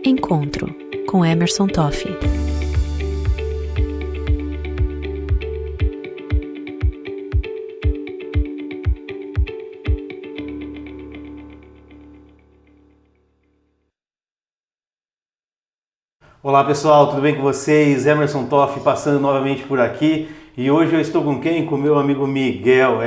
Encontro, com Emerson Toffi. Olá pessoal, tudo bem com vocês? Emerson Toffi passando novamente por aqui e hoje eu estou com quem? Com o meu amigo Miguel,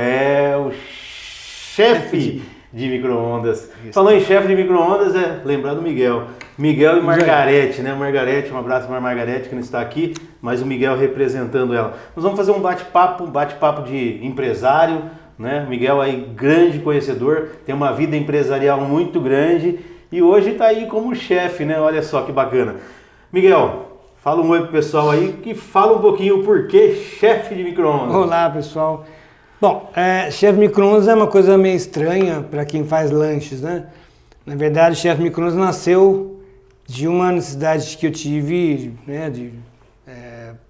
o chefe de micro-ondas. Falando em chefe de micro-ondas, lembrar do Miguel. Miguel e Margarete, né? Margarete, um abraço para a Margarete que não está aqui, mas o Miguel representando ela. Nós vamos fazer um bate-papo de empresário, né? Miguel aí, grande conhecedor, tem uma vida empresarial muito grande e hoje está aí como chefe, né? Olha só que bacana. Miguel, fala um oi pro pessoal aí, que fala um pouquinho o porquê chefe de micro-ondas. Olá, pessoal. Bom, chefe de micro-ondas é uma coisa meio estranha para quem faz lanches, né? Na verdade, chefe de micro-ondas nasceu de uma necessidade que eu tive, né,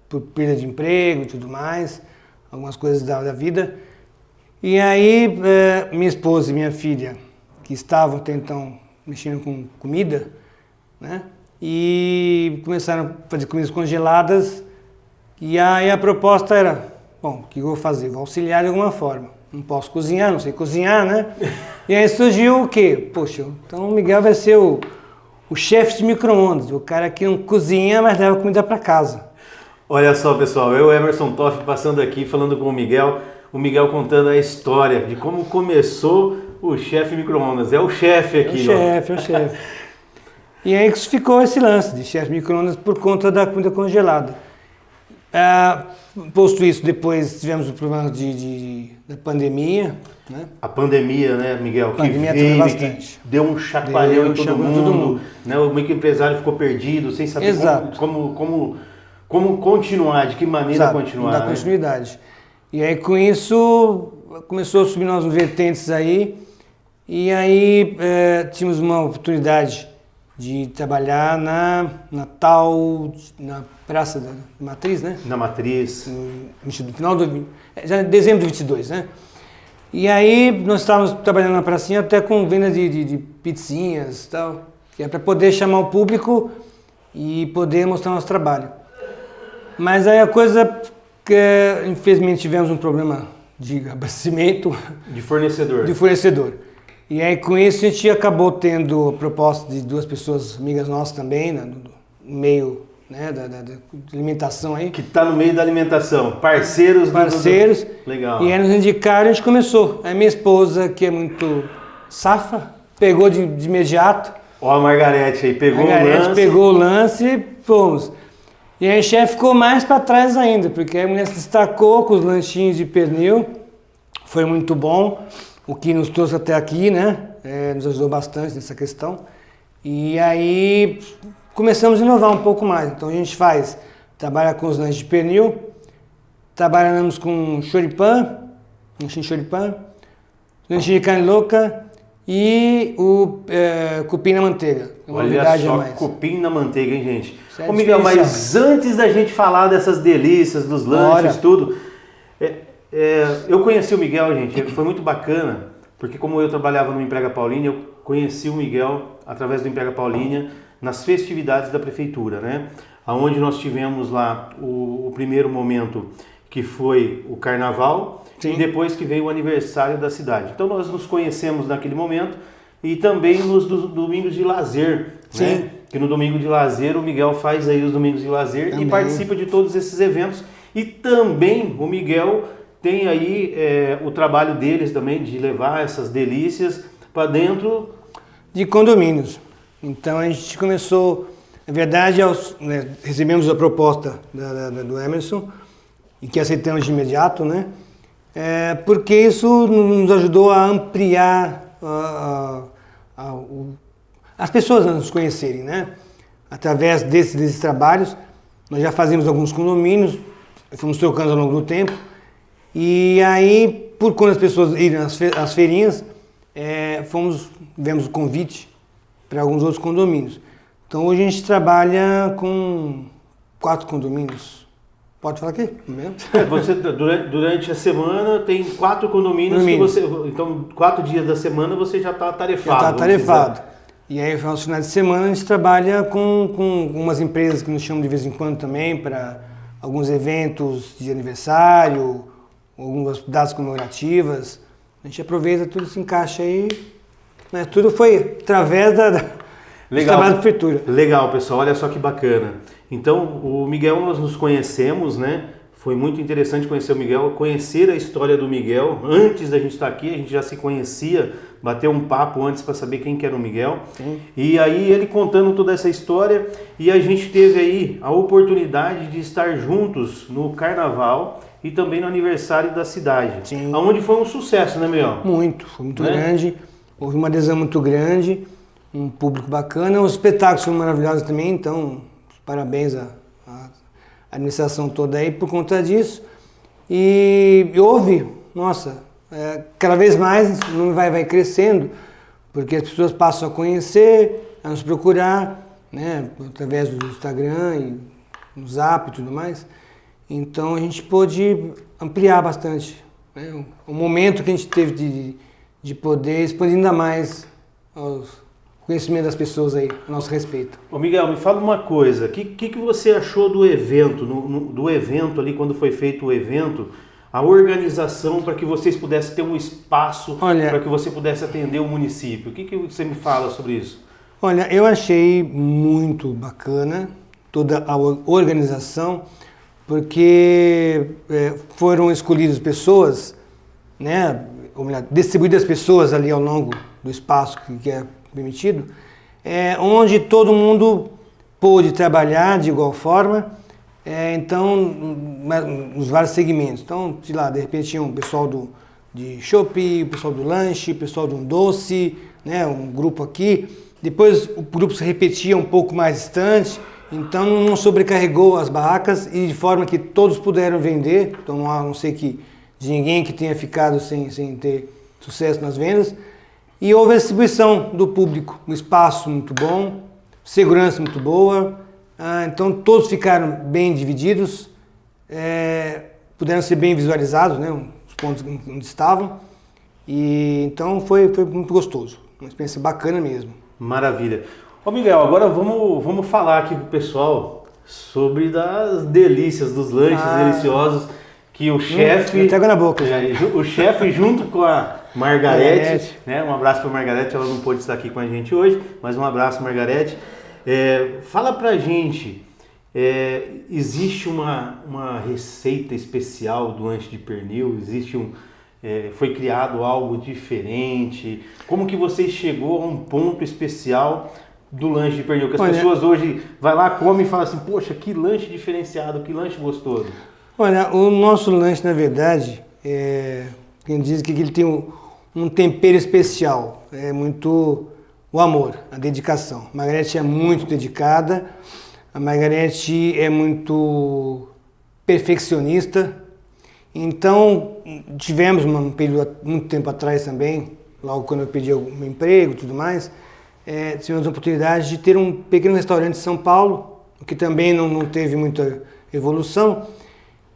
por perda de emprego e tudo mais, algumas coisas da vida. E aí, minha esposa e minha filha, que estavam até então mexendo com comida, né? E começaram a fazer comidas congeladas e aí a proposta era, bom, o que eu vou fazer? Vou auxiliar de alguma forma. Não posso cozinhar, não sei cozinhar, né? E aí surgiu o quê? Poxa, então o Miguel vai ser o chefe de micro-ondas, o cara que não cozinha, mas leva comida para casa. Olha só, pessoal, eu, Emerson Toffi, passando aqui, falando com o Miguel contando a história de como começou o chefe micro-ondas. É o chefe aqui, é o chefe. E aí ficou esse lance de chefe de micro-ondas por conta da comida congelada. Posto isso, depois tivemos o problema da pandemia, né? A pandemia, né, Miguel? A pandemia veio bastante. Deu um chacoalhão em todo mundo, né? O microempresário ficou perdido, sem saber como continuar, de que maneira continuar. Dar continuidade. E aí com isso começou a subir novas vertentes aí, e aí tínhamos uma oportunidade de trabalhar na Praça da Matriz, né? Na Matriz. No final já em dezembro de 22, né? E aí nós estávamos trabalhando na pracinha até com venda de pizzinhas e tal, que é para poder chamar o público e poder mostrar nosso trabalho. Mas aí a coisa que infelizmente tivemos um problema de abastecimento. De fornecedor. De fornecedor. E aí com isso a gente acabou tendo a proposta de duas pessoas amigas nossas também, né, no meio, né, da alimentação aí. Que está no meio da alimentação, parceiros. Legal. E aí nos indicaram e a gente começou. Aí minha esposa, que é muito safa, pegou de imediato. Ó a Margarete aí, pegou o lance e fomos. E aí o chefe ficou mais para trás ainda, porque a mulher se destacou com os lanchinhos de pernil, foi muito bom. O que nos trouxe até aqui, né? Nos ajudou bastante nessa questão. E aí começamos a inovar um pouco mais. Então a gente trabalha com os lanches de pernil, trabalhamos com choripan, lanchinho de carne louca e o cupim na manteiga. Olha só, cupim na manteiga, hein, gente? Ô Miguel, mas antes da gente falar dessas delícias, dos lanches, tudo... eu conheci o Miguel, gente, foi muito bacana, porque como eu trabalhava no Emprega Paulínia, eu conheci o Miguel através do Emprega Paulínia nas festividades da prefeitura, né? Onde nós tivemos lá o primeiro momento, que foi o carnaval. Sim. E depois que veio o aniversário da cidade. Então nós nos conhecemos naquele momento e também nos domingos de lazer, sim, né? Que no domingo de lazer o Miguel faz aí os domingos de lazer também. E participa de todos esses eventos. E também o Miguel tem aí o trabalho deles também de levar essas delícias para dentro de condomínios. Então a gente começou, na verdade, recebemos a proposta do Emerson e que aceitamos de imediato, né? Porque isso nos ajudou a ampliar as pessoas a nos conhecerem, né? Através desses trabalhos, nós já fazíamos alguns condomínios, fomos trocando ao longo do tempo. E aí, por quando as pessoas irem às feirinhas, tivemos o convite para alguns outros condomínios. Então hoje a gente trabalha com 4 condomínios. Pode falar aqui? Você, durante a semana tem 4 condomínios que você... Então, 4 dias da semana você já está tarefado. Já está tarefado. E aí, aos finais de semana, a gente trabalha com umas empresas que nos chamam de vez em quando também para alguns eventos de aniversário, algumas datas comemorativas. A gente aproveita, tudo se encaixa aí. Né? Tudo foi através do trabalho da prefeitura. Legal, pessoal. Olha só que bacana. Então, o Miguel, nós nos conhecemos, né? Foi muito interessante conhecer o Miguel, conhecer a história do Miguel. Antes da gente estar aqui, a gente já se conhecia, bateu um papo antes para saber quem que era o Miguel. Sim. E aí ele contando toda essa história, e a gente teve aí a oportunidade de estar juntos no Carnaval e também no aniversário da cidade. Sim. Onde foi um sucesso, né, Miguel? Foi muito grande. Houve uma adesão muito grande, um público bacana. Os espetáculos foram maravilhosos também, então parabéns à administração toda aí por conta disso. E houve, cada vez mais o número vai crescendo, porque as pessoas passam a conhecer, a nos procurar, né, através do Instagram e no Zap e tudo mais. Então a gente pôde ampliar bastante, né, o momento que a gente teve de poder expandir ainda mais o conhecimento das pessoas aí, a nosso respeito. Ô Miguel, me fala uma coisa, o que você achou do evento, do evento ali, quando foi feito o evento, a organização para que vocês pudessem ter um espaço para que você pudesse atender o município? O que você me fala sobre isso? Olha, eu achei muito bacana toda a organização, porque foram escolhidas pessoas, né, ou melhor, distribuídas pessoas ali ao longo do espaço que é permitido, onde todo mundo pôde trabalhar de igual forma, então, nos vários segmentos. Então, sei lá, de repente tinha um pessoal de shopping, o pessoal do lanche, o pessoal do doce, né, um grupo aqui. Depois o grupo se repetia um pouco mais distante, então não sobrecarregou as barracas e de forma que todos puderam vender. Então, a não ser que de ninguém que tenha ficado sem ter sucesso nas vendas. E houve a distribuição do público, um espaço muito bom, segurança muito boa, então todos ficaram bem divididos, puderam ser bem visualizados, né, os pontos onde estavam, e então foi muito gostoso, uma experiência bacana mesmo. Maravilha. Ô Miguel, agora vamos falar aqui pro pessoal sobre das delícias, dos lanches deliciosos que o chefe... Até água na boca. O chefe junto com a Margarete, né? Um abraço para a Margarete, ela não pôde estar aqui com a gente hoje, mas um abraço, Margarete. Fala pra gente, existe uma receita especial do lanche de pernil? Foi criado algo diferente? Como que você chegou a um ponto especial do lanche de pernil? Que as pessoas hoje vai lá, comem e falam assim, poxa, que lanche diferenciado, que lanche gostoso. Olha, o nosso lanche, na verdade, quem diz que ele tem um tempero especial, é muito o amor, a dedicação. A Margarete é muito dedicada, a Margarete é muito perfeccionista, então tivemos um período muito tempo atrás também, logo quando eu pedi o meu emprego e tudo mais, tivemos a oportunidade de ter um pequeno restaurante em São Paulo, o que também não teve muita evolução,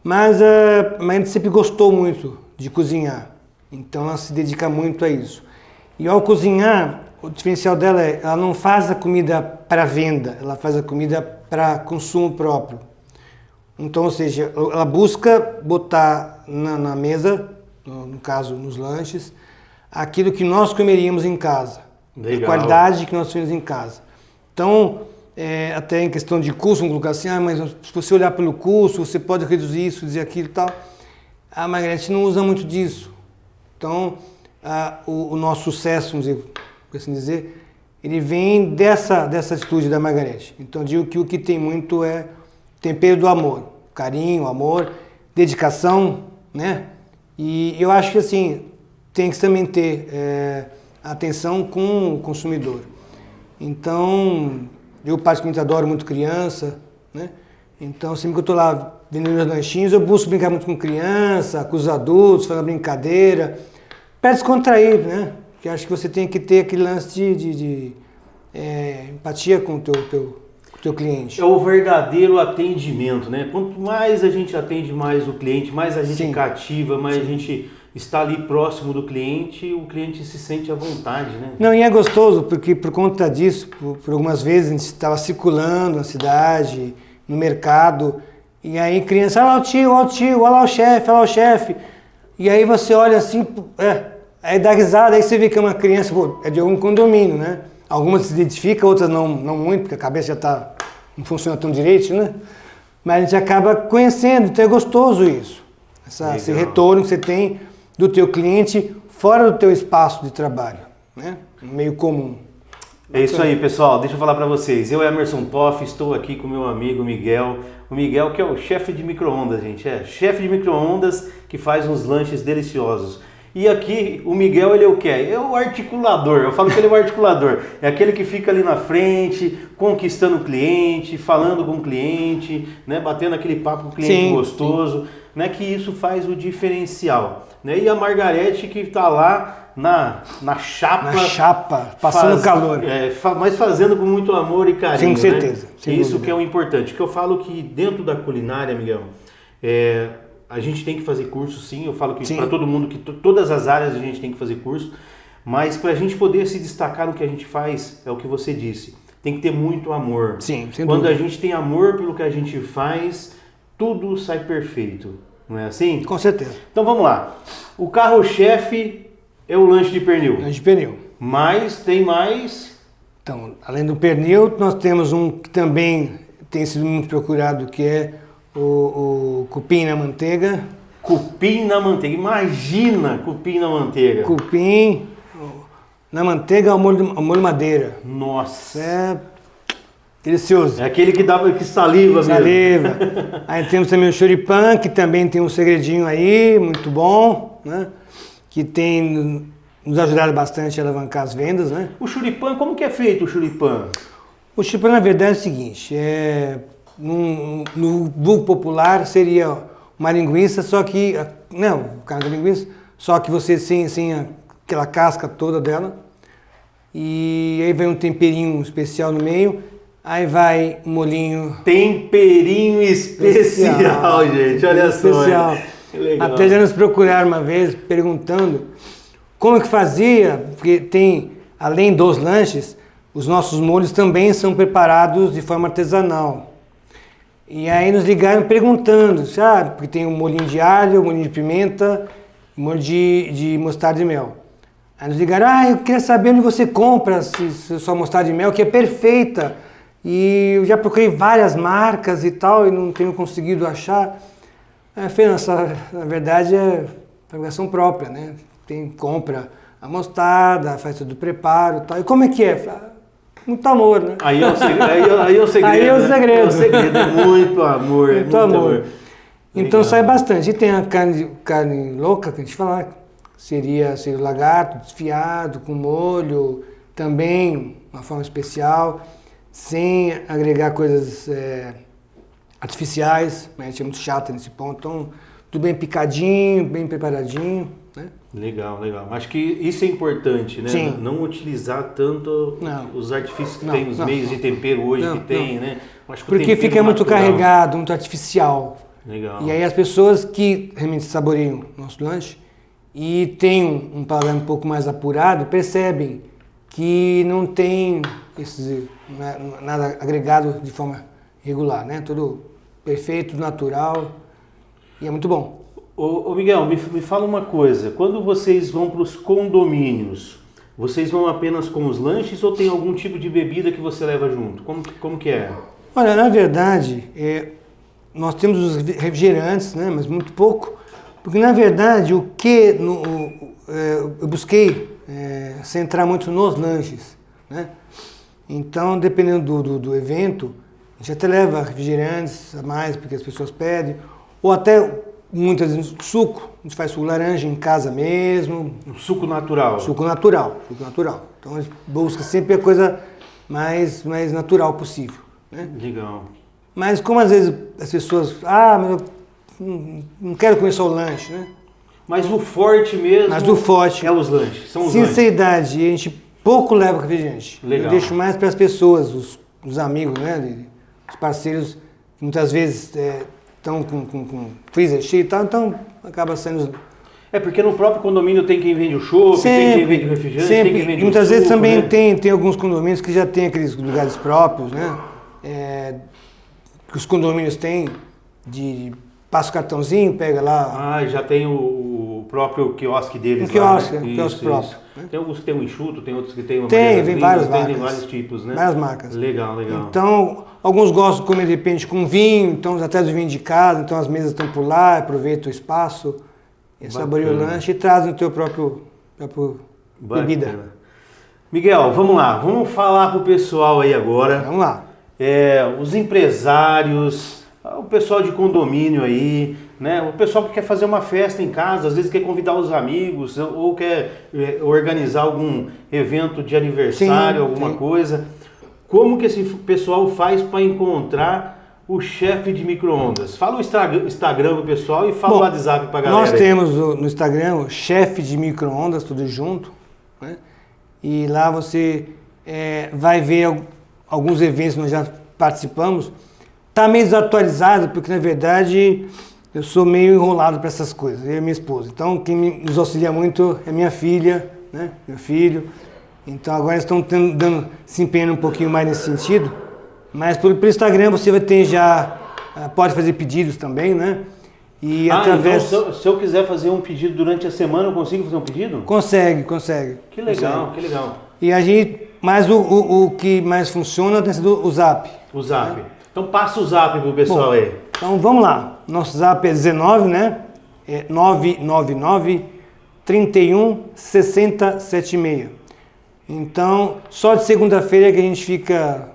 mas a Margarete sempre gostou muito de cozinhar, então ela se dedica muito a isso. E ao cozinhar, o diferencial dela ela não faz a comida para venda, ela faz a comida para consumo próprio. Então, ou seja, ela busca botar na mesa, no caso nos lanches, aquilo que nós comeríamos em casa, Legal. A qualidade que nós temos em casa. Então, até em questão de custo, vamos colocar assim, mas se você olhar pelo custo, você pode reduzir isso, dizer aquilo e tal. A Margarete não usa muito disso. Então, o nosso sucesso, vamos dizer, por assim dizer, ele vem dessa atitude da Margarete. Então, digo que o que tem muito é tempero do amor, carinho, amor, dedicação, né? E eu acho que, assim, tem que também ter atenção com o consumidor. Então, eu particularmente adoro muito criança, né? Então, sempre que eu estou lá vendendo meus lanchinhos, eu busco brincar muito com criança, com os adultos, fazer uma brincadeira, para descontrair, né? Porque acho que você tem que ter aquele lance de empatia com o teu cliente. É o verdadeiro atendimento, né? Quanto mais a gente atende mais o cliente, mais a gente cativa, mais a gente está ali próximo do cliente, o cliente se sente à vontade, né? Não, e é gostoso, porque por conta disso, por algumas vezes a gente estava circulando na cidade, no mercado, e aí criança, olha lá o tio, olha o tio, olha lá o chefe. E aí você olha assim, aí dá risada, aí você vê que é uma criança, pô, é de algum condomínio, né? Algumas se identificam, outras não muito, porque a cabeça já não funciona tão direito, né? Mas a gente acaba conhecendo, então é gostoso isso. Esse retorno que você tem do teu cliente fora do teu espaço de trabalho, né? No meio comum. É isso aí, pessoal. Deixa eu falar para vocês. Eu, Emerson Toff, estou aqui com meu amigo Miguel. O Miguel que é o chefe de micro-ondas, gente. É chefe de micro-ondas que faz uns lanches deliciosos. E aqui o Miguel, ele é o quê? É o articulador. Eu falo que ele é o articulador. É aquele que fica ali na frente, conquistando o cliente, falando com o cliente, né? Batendo aquele papo com o cliente gostoso, né? Que isso faz o diferencial. Né? E a Margarete que está lá na chapa, passando calor. Mas fazendo com muito amor e carinho. Com certeza. Né? Isso que é o importante. Que eu falo que dentro da culinária, Miguel, a gente tem que fazer curso, sim. Eu falo que para todo mundo, que todas as áreas a gente tem que fazer curso. Mas para a gente poder se destacar no que a gente faz, é o que você disse. Tem que ter muito amor. Sim, sem Quando dúvida. a gente tem amor pelo que a gente faz, tudo sai perfeito. Não é assim? Com certeza. Então vamos lá. O carro-chefe é o lanche de pernil. Lanche de pernil. Mas tem mais... Então, além do pernil, nós temos um que também tem sido muito procurado, que é o cupim na manteiga. Cupim na manteiga. Imagina cupim na manteiga. Cupim na manteiga ao molho madeira. Nossa. É delicioso. É aquele que saliva mesmo. Saliva. Aí temos também o choripan, que também tem um segredinho aí, muito bom, né? Que tem nos ajudado bastante a alavancar as vendas, né? O choripan, como que é feito o choripan? O choripan, na verdade, é o seguinte, no vulgo popular seria uma linguiça, só que, não, carne de linguiça, só que você sem aquela casca toda dela, e aí vai um temperinho especial no meio, aí vai um molhinho... Temperinho especial, gente, olha só. Especial. Legal. Até já nos procuraram uma vez perguntando como que fazia, porque tem, além dos lanches, os nossos molhos também são preparados de forma artesanal. E aí nos ligaram perguntando, sabe, porque tem um molhinho de alho, um molhinho de pimenta, um molho de mostarda de mel. Aí nos ligaram, eu queria saber onde você compra sua mostarda de mel, que é perfeita. E eu já procurei várias marcas e tal, e não tenho conseguido achar. Aí falei, na verdade é fabricação própria, né? Compra a mostarda, faz todo o preparo e tal. E como é que é? Falei, muito amor, né? Aí é o segredo. Aí é o segredo. Aí é o segredo. É o segredo, é muito amor. Muito amor. Então Legal. sai bastante. E tem a carne louca, que a gente fala, seria o lagarto desfiado, com molho, também uma forma especial, sem agregar coisas artificiais, né? A gente é muito chato nesse ponto. Então, tudo bem picadinho, bem preparadinho, né? Legal, legal. Acho que isso é importante, né? Sim. Não utilizar tanto os artifícios que tem, os meios de tempero hoje que tem, né? Acho que porque fica muito natural. carregado, muito artificial. Legal. E aí as pessoas que realmente saboriam nosso lanche e têm um paladar um pouco mais apurado, percebem que não tem nada agregado de forma regular, né? Tudo perfeito, natural e é muito bom. Ô Miguel, me fala uma coisa. Quando vocês vão para os condomínios, vocês vão apenas com os lanches ou tem algum tipo de bebida que você leva junto? Como que é? Olha, na verdade, nós temos os refrigerantes, né? Mas muito pouco. Porque, na verdade, eu busquei centrar muito nos lanches, né? Então, dependendo do evento, a gente até leva refrigerantes a mais, porque as pessoas pedem, ou até, muitas vezes, suco. A gente faz suco laranja em casa mesmo. Um suco natural? Suco natural. Então, a gente busca sempre a coisa mais natural possível, né? Legal. Mas como às vezes as pessoas, mas eu não quero comer só o lanche, né? Mas o forte mesmo é os lanches, são os lanches. Sinceridade, a gente pouco leva refrigerante. Legal. Eu deixo mais para as pessoas, os amigos, né? Os parceiros, que muitas vezes estão com freezer cheio e tal, então acaba saindo É porque no próprio condomínio tem quem vende o chopp, tem quem vende o refrigerante, tem quem vende E muitas o vezes suco, também né? tem alguns condomínios que já tem aqueles lugares próprios, né? Que os condomínios têm passa o cartãozinho, pega lá. Ah, já tem o próprio quiosque deles Um quiosque, lá, né? um quiosque próprio, né? Tem alguns que tem um enxuto, tem outros que tem uma Vem várias marcas. tem vários tipos, né? Várias marcas. Legal. Então, alguns gostam de comer de repente com vinho, então até do vinho de casa, então as mesas estão por lá, aproveita o espaço, saboreia o lanche e traz no teu próprio bebida. Miguel, vamos lá, vamos falar pro pessoal aí agora. Vamos lá. Os empresários, o pessoal de condomínio aí, né? O pessoal que quer fazer uma festa em casa, às vezes quer convidar os amigos ou quer organizar algum evento de aniversário, alguma coisa. Como que esse pessoal faz para encontrar o chefe de micro-ondas? Fala o Instagram do pessoal e fala o WhatsApp para a galera. Nós temos no Instagram o chefe de micro-ondas, tudo junto, né? E lá você vai ver alguns eventos que nós já participamos. Está meio desatualizado, porque na verdade eu sou meio enrolado para essas coisas, eu e minha esposa. Então quem nos auxilia muito é minha filha, né? Meu filho. Então agora eles estão se empenhando um pouquinho mais nesse sentido. Mas pelo Instagram você vai ter pode fazer pedidos também, né? E através... Então se eu quiser fazer um pedido durante a semana, eu consigo fazer um pedido? Consegue. Que legal, que legal. E a gente, mas o que mais funciona tem sido o Zap. O Zap. Então passa o Zap pro pessoal aí. Então vamos lá. Nosso Zap é 19, né? É 999 31 60 76. Então, só de segunda-feira que a gente fica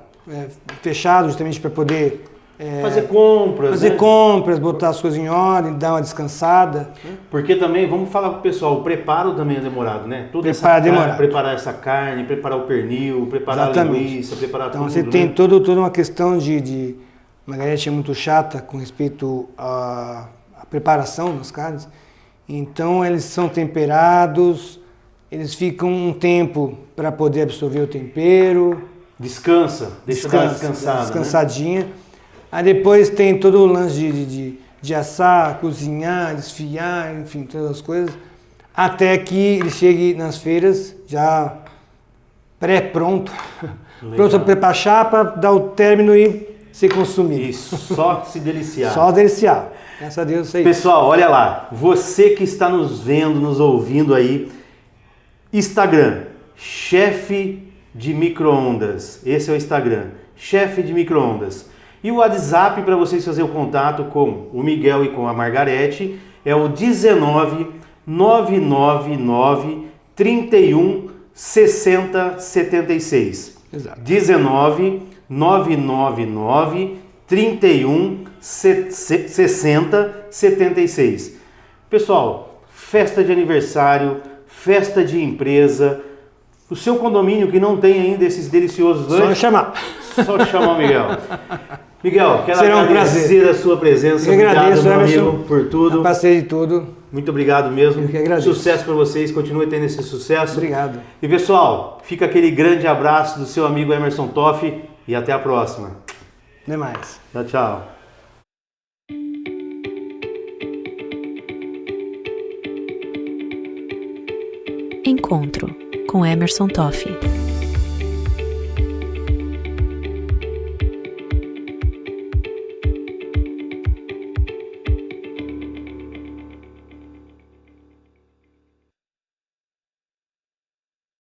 fechado justamente para poder fazer compras, botar as coisas em ordem, dar uma descansada. Porque também, vamos falar pro pessoal, o preparo também é demorado, né? Preparar essa carne, preparar o pernil, preparar a linguiça, preparar tudo. Então você tem toda uma questão de... Margarete é muito chata com respeito à preparação das carnes. Então eles são temperados, eles ficam um tempo para poder absorver o tempero. Deixa dar descansada, descansadinha. Né? Aí depois tem todo o lance de assar, cozinhar, desfiar, enfim, todas as coisas. Até que ele chegue nas feiras já pré-pronto. Pronto para a chapa, dar o término e ser consumido. Isso, só se deliciar. Só deliciar. Graças a Deus, isso aí. Pessoal, olha lá. Você que está nos vendo, nos ouvindo aí, Instagram, chefe de micro-ondas. Esse é o Instagram, chefe de micro-ondas. E o WhatsApp para vocês fazerem o contato com o Miguel e com a Margarete é o 19 999 31 60 76. Exato. 19 999 31 60 76. Pessoal, festa de aniversário, festa de empresa, o seu condomínio que não tem ainda esses deliciosos lanches, só chamar o Miguel. Miguel, quero agradecer a sua presença. Obrigado, meu amigo, por tudo. Passei de tudo. Muito obrigado mesmo. Eu que agradeço. Sucesso para vocês, continue tendo esse sucesso. Obrigado. E pessoal, fica aquele grande abraço do seu amigo Emerson Toff e até a próxima. Até mais. Tchau, tchau. Encontro com Emerson Toff.